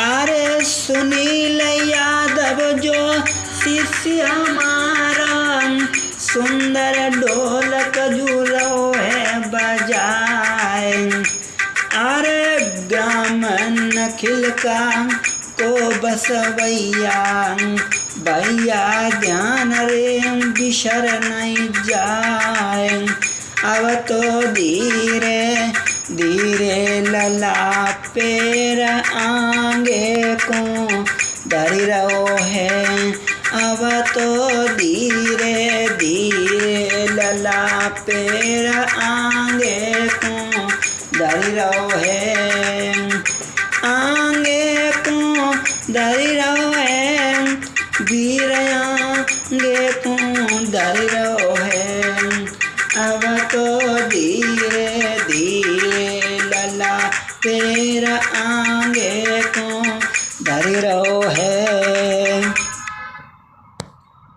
अरे सुनील यादव जो शिष्य हमारा, सुंदर ढोलक जुरो है बजाए। अरे ग्राम नखिल का को बसवैया, भैया ध्यान रे बिसर नहीं जाए। अब तो धीरे धीरे लला पैर आगे को धरी रहो है। अब तो धीरे धीरे लला पैर आगे को धरी रहो है। आगे को धरी रहो है, वीर आगे को धरी रहो है। अब तो धीरे धीरे लला पैर आगे को धरी रहो